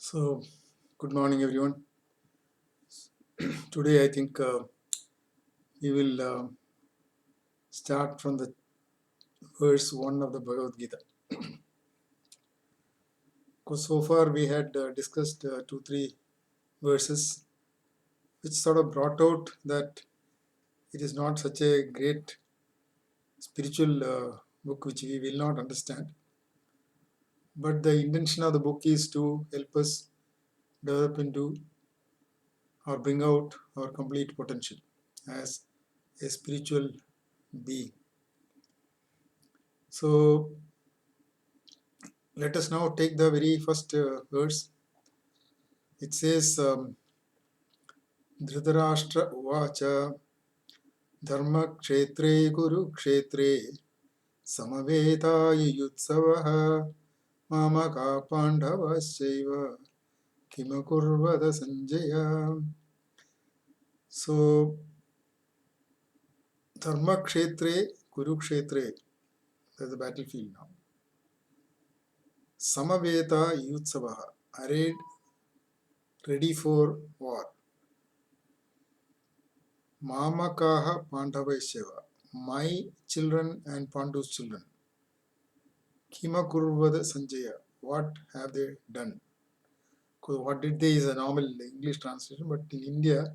So, good morning, everyone. Today, I think we will start from the verse 1 of the Bhagavad Gita. Because so far we had discussed 2-3 verses, which sort of brought out that it is not such a great spiritual book which we will not understand. But the intention of the book is to help us develop into or bring out our complete potential as a spiritual being. So, let us now take the very first verse. It says, Dhritarashtra Uvacha Dharma Kshetre Guru Kshetre Samaveta Yutsavaha Mamaka Pandavasaiva Kimakurvada Sanjaya. So, Dharma Kshetre Guru Kshetre, there's the battlefield now. Samaveta Yutsavaha, arrayed, ready for war. Mamakaha Pandavaishyava, my children and Pandu's children. Kima Kurvada Sanjaya, what have they done? Because what did they is a normal English translation, but in India,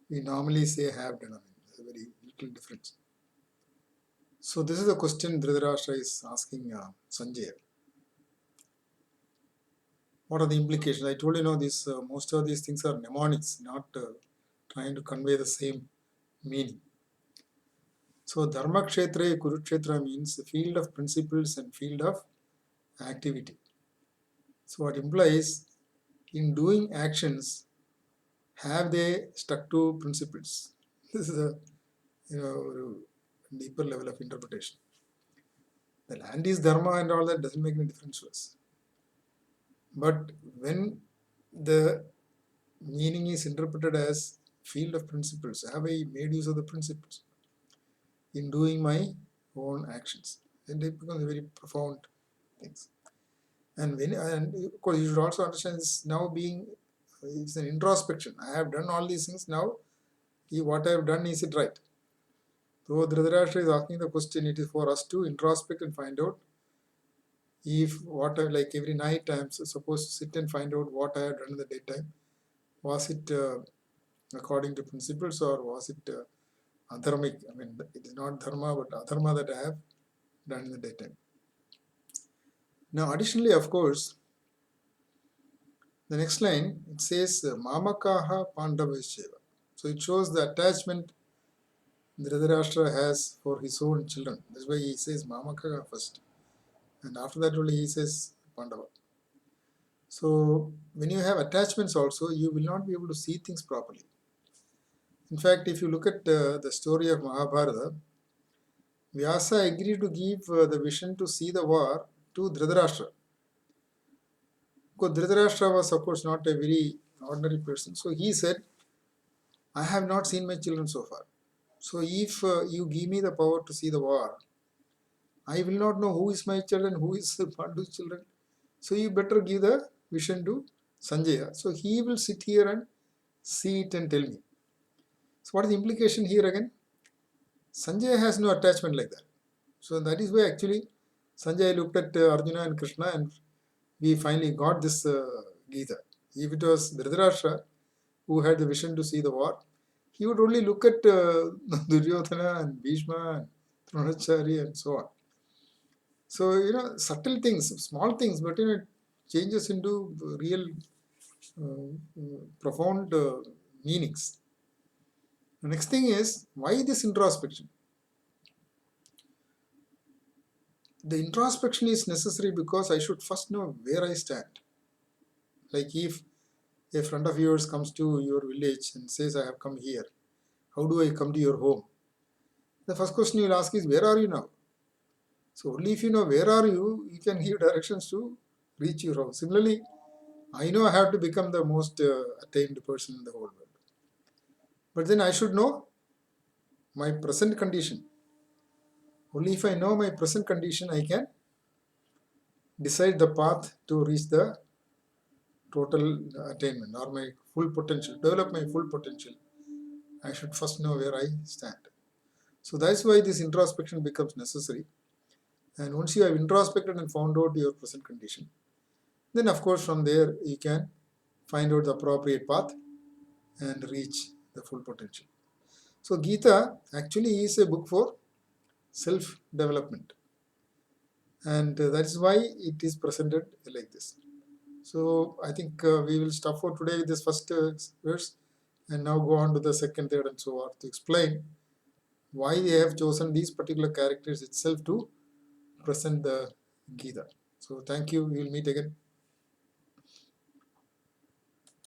we normally say have done. There's a very little difference. So this is the question Dhritarashtra is asking Sanjaya. What are the implications? I told you, this most of these things are mnemonics, not trying to convey the same meaning. So Dharma Kshetra, Kurukshetra means the field of principles and field of activity. So what implies in doing actions, have they stuck to principles? This is a deeper level of interpretation. The land is dharma and all that doesn't make any difference to us. But when the meaning is interpreted as field of principles, have I made use of the principles in doing my own actions? And it becomes very profound things. And of course you should also understand this now being it's an introspection. I have done all these things now. What I have done, is it right? So Dhritarashtra is asking the question, it is for us to introspect and find out if what I like every night I am supposed to sit and find out what I have done in the daytime. Was it according to principles or was it adharmic? I mean, it is not dharma but adharma that I have done in the daytime. Now, additionally, of course, the next line it says Mamakaha Pandavaishyeva. So it shows the attachment Dhritarashtra has for his own children. That's why he says Mamakaha first. And after that only he says Pandava. So when you have attachments also, you will not be able to see things properly. In fact, if you look at the story of Mahabharata, Vyasa agreed to give the vision to see the war to Dhritarashtra. Because Dhritarashtra was of course not a very ordinary person. So he said, I have not seen my children so far. So if you give me the power to see the war, I will not know who is my children, who is Pandu's children. So you better give the vision to Sanjaya. So he will sit here and see it and tell me. So what is the implication here again? Sanjaya has no attachment like that. So that is why actually Sanjaya looked at Arjuna and Krishna and we finally got this Gita. If it was Dhritarashtra who had the vision to see the war, he would only look at Duryodhana and Bhishma and Dronacharya and so on. So, subtle things, small things, but it changes into real profound meanings. The next thing is, why this introspection? The introspection is necessary because I should first know where I stand. Like if a friend of yours comes to your village and says, I have come here, how do I come to your home? The first question you will ask is, where are you now? So only if you know where are you, you can give directions to reach your home. Similarly, I know I have to become the most attained person in the whole world. But then I should know my present condition. Only if I know my present condition, I can decide the path to reach the total attainment or my full potential, develop my full potential, I should first know where I stand. So that's why this introspection becomes necessary. And once you have introspected and found out your present condition, then of course from there you can find out the appropriate path and reach the full potential. So Gita actually is a book for self-development, and that is why it is presented like this. So I think we will stop for today with this first verse and now go on to the second, third and so on to explain why they have chosen these particular characters itself to present the Gita. So thank you. We will meet again.